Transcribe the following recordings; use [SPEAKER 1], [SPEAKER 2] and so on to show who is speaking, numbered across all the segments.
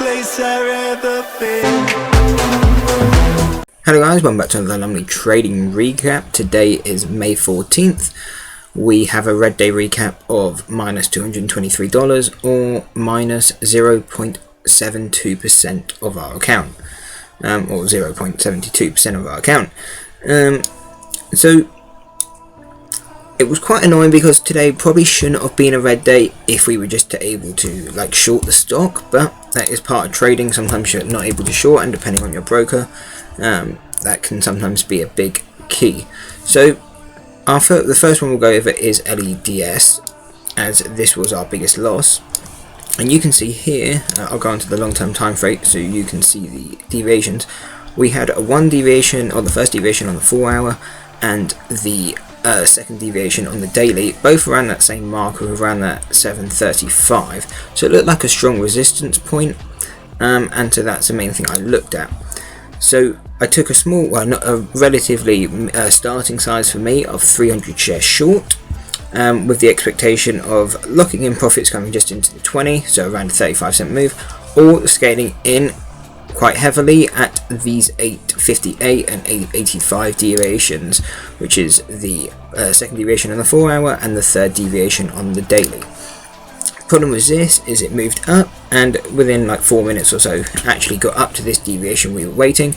[SPEAKER 1] place I've ever been.
[SPEAKER 2] Hello guys, welcome back to another lovely trading recap. Today is May 14th. We have a red day recap of minus $223 or minus 0.72% of our account, or 0.72% of our account. So it was quite annoying because today probably shouldn't have been a red day if we were just able to like short the stock, but that is part of trading. Sometimes you're not able to short, and depending on your broker, that can sometimes be a big key. So the first one we'll go over is LEDS, as this was our biggest loss. And you can see here, I'll go into the long-term time frame so you can see the deviations. We had a one deviation, or the first deviation on the 4 hour, and the second deviation on the daily, both around that same mark of around that 735. So it looked like a strong resistance point, and so that's the main thing I looked at. So I took a small, well, not a relatively starting size for me of 300 shares short, with the expectation of locking in profits coming just into the 20, so around a 35-cent move, or scaling in quite heavily at these 858 and 885 deviations, which is the second deviation on the 4 hour and the third deviation on the daily. Problem with this is it moved up, and within like 4 minutes or so actually got up to this deviation we were waiting.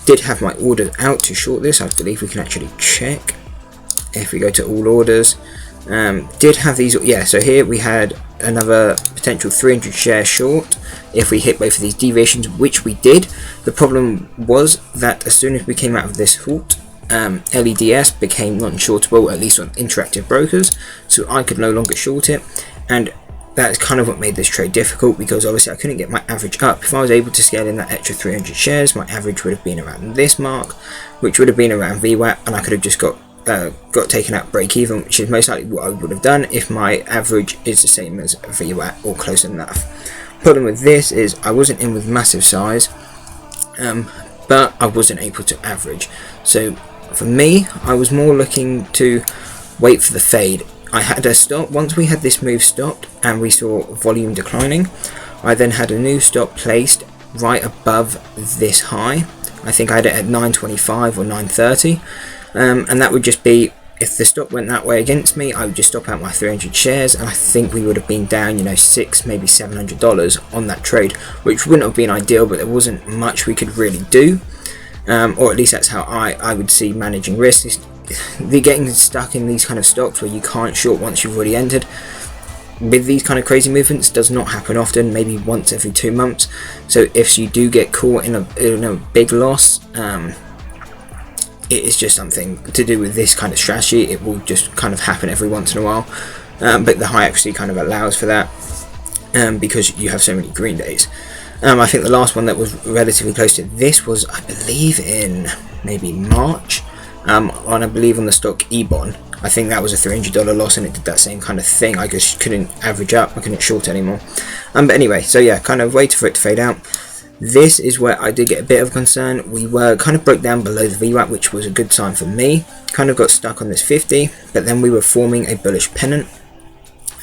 [SPEAKER 2] Did have my order out to short this. I believe we can actually check if we go to all orders. Did have these, yeah, so here we had another potential 300 share short if we hit both of these deviations, which we did. The problem was that as soon as we came out of this halt, LEDS became non-shortable, at least on interactive brokers, so I could no longer short it, and that's kind of what made this trade difficult, because obviously I couldn't get my average up. If I was able to scale in that extra 300 shares, my average would have been around this mark, which would have been around VWAP, and I could have just got taken out break even, which is most likely what I would have done if my average is the same as VWAP or close enough. Problem with this is I wasn't in with massive size, but I wasn't able to average. So for me, I was more looking to wait for the fade. I had a stop. Once we had this move stopped and we saw volume declining, I then had a new stop placed right above this high. I think I had it at 925 or 930, and that would just be, if the stock went that way against me, I would just stop out my 300 shares, and I think we would have been down, you know, $600, maybe $700 on that trade, which wouldn't have been ideal, but there wasn't much we could really do, or at least that's how I would see managing risk. They're getting stuck in these kind of stocks where you can't short once you've already entered. With these kind of crazy movements, does not happen often, maybe once every 2 months. So if you do get caught in a big loss, it is just something to do with this kind of strategy. It will just kind of happen every once in a while, but the high accuracy kind of allows for that, because you have so many green days. I think the last one that was relatively close to this was, I believe, in maybe March, I believe on the stock Ebon. I think that was a $300 loss, and it did that same kind of thing. I just couldn't average up, I couldn't short anymore. But anyway, so yeah, kind of waited for it to fade out. This is where I did get a bit of concern. We were kind of broke down below the VWAP, which was a good sign for me. Kind of got stuck on this 50, but then we were forming a bullish pennant.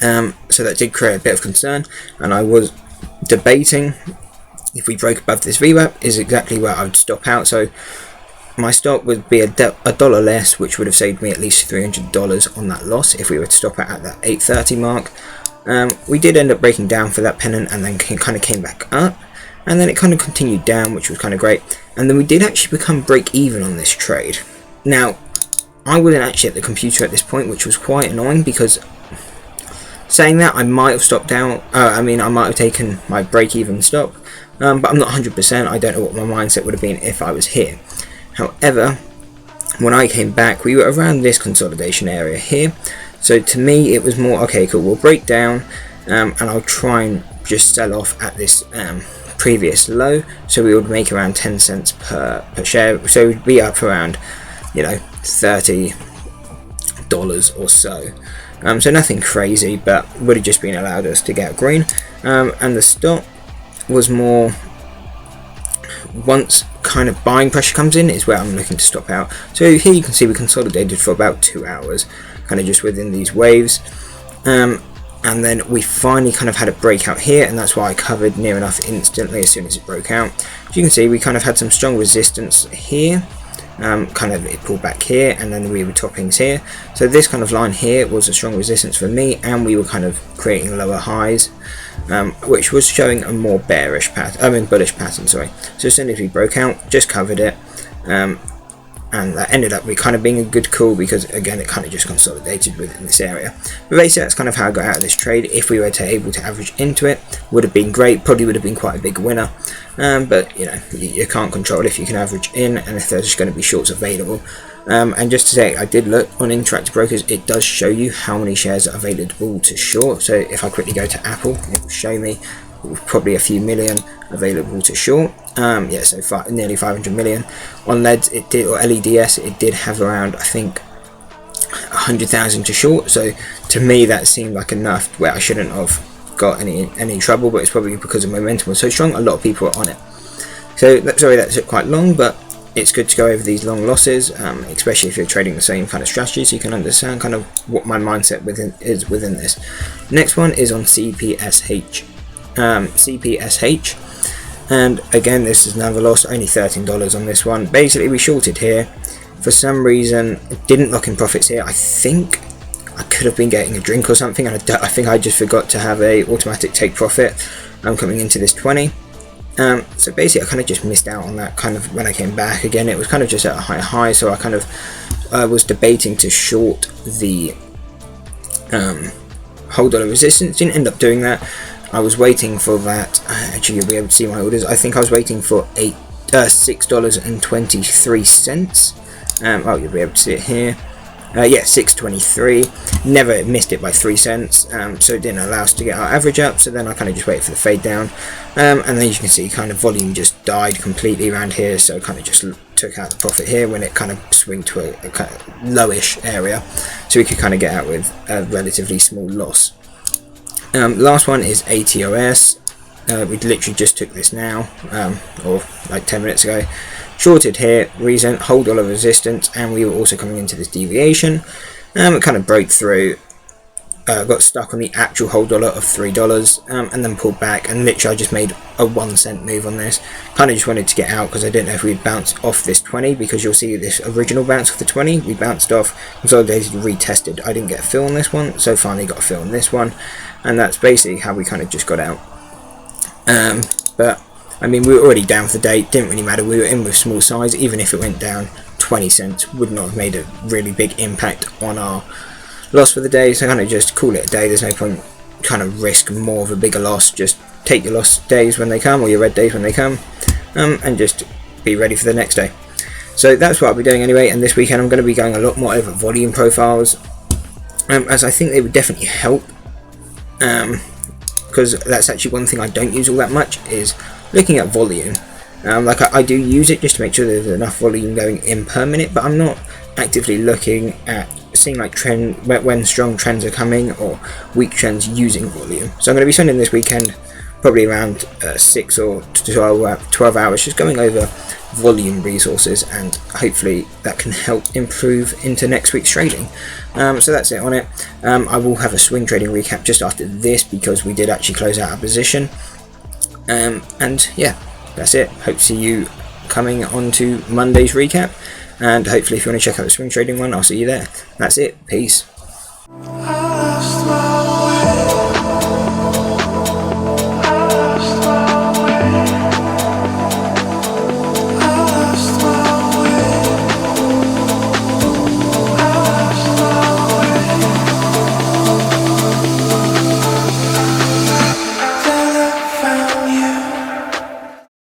[SPEAKER 2] So that did create a bit of concern, and I was debating if we broke above this VWAP is exactly where I would stop out. So my stop would be a dollar less, which would have saved me at least $300 on that loss if we were to stop out at that 830 mark. We did end up breaking down for that pennant, and then kind of came back up, and then it kind of continued down, which was kind of great. And then we did actually become break even on this trade. Now, I wasn't actually at the computer at this point, which was quite annoying, because saying that, I might have stopped out. I might have taken my break even stop, but I'm not 100%. I don't know what my mindset would have been if I was here. However, when I came back, we were around this consolidation area here. So to me, it was more, okay, cool, we'll break down, and I'll try and just sell off at this previous low. So we would make around 10 cents per share. So we'd be up around, you know, $30 or so. So nothing crazy, but would have just been allowed us to get green. And the stop was more, once kind of buying pressure comes in, is where I'm looking to stop out. So here you can see we consolidated for about 2 hours, kind of just within these waves, and and then we finally kind of had a breakout here, and that's why I covered near enough instantly as soon as it broke out. As you can see, we kind of had some strong resistance here. Kind of it pulled back here, and then we were toppings here. So this kind of line here was a strong resistance for me, and we were kind of creating lower highs, which was showing a more bearish pattern, bullish pattern, sorry. So as soon as we broke out, just covered it, and that ended up kind of being a good call, because again it kind of just consolidated within this area. But basically that's kind of how I got out of this trade. If we were able to average into it, would have been great, probably would have been quite a big winner. But you know, you can't control if you can average in and if there's going to be shorts available. And just to say, I did look on Interactive Brokers, it does show you how many shares are available to short. So if I quickly go to Apple, it will show me probably a few million available to short. Yeah, so nearly 500 million. On LEDS it did, or LEDS, it did have around, I think, 100,000 to short. So to me that seemed like enough where I shouldn't have got any trouble, but it's probably because the momentum was so strong, a lot of people are on it. So sorry that took quite long, but it's good to go over these long losses, especially if you're trading the same kind of strategy, so you can understand kind of what my mindset is within this. Next one is on CPSH. And again, this is another loss, only $13 on this one. Basically we shorted here, for some reason didn't lock in profits here. I think I could have been getting a drink or something, and I think I just forgot to have a automatic take profit coming into this 20. So basically I kind of just missed out on that. Kind of when I came back again, it was kind of just at a high, so I kind of was debating to short the hold dollar resistance. Didn't end up doing that. I was waiting for that. Actually, you'll be able to see my orders. I think I was waiting for $6.23. Oh, you'll be able to see it here. Yeah, 6.23. Never missed it by 3 cents. So it didn't allow us to get our average up. So then I kind of just waited for the fade down, and then you can see kind of volume just died completely around here. So I kind of just took out the profit here when it kind of swung to a kind of lowish area, so we could kind of get out with a relatively small loss. Last one is ATOS. We literally just took this now, or like 10 minutes ago. Shorted here, reason, hold dollar resistance, and we were also coming into this deviation. It kind of broke through, got stuck on the actual hold dollar of $3, and then pulled back, and literally I just made a 1 cent move on this. Kind of just wanted to get out because I didn't know if we'd bounce off this 20, because you'll see this original bounce off the 20, we bounced off, consolidated, retested. I didn't get a fill on this one, so finally got a fill on this one, and that's basically how we kind of just got out. But I mean, we were already down for the day, didn't really matter, we were in with small size. Even if it went down 20 cents, would not have made a really big impact on our loss for the day, so kind of just call it a day. There's no point kind of risk more of a bigger loss. Just take your loss days when they come, or your red days when they come, and just be ready for the next day. So that's what I'll be doing anyway, and this weekend I'm going to be going a lot more over volume profiles, as I think they would definitely help, because that's actually one thing I don't use all that much, is looking at volume. Like I do use it just to make sure there's enough volume going in per minute, but I'm not actively looking at seeing like trend when strong trends are coming or weak trends using volume. So I'm going to be spending this weekend probably around 6 or 12 hours just going over volume resources, and hopefully that can help improve into next week's trading. So that's it on it. I will have a swing trading recap just after this, because we did actually close out our position. And yeah, that's it. Hope to see you coming on to Monday's recap, and hopefully if you want to check out the swing trading one, I'll see you there. That's it. Peace.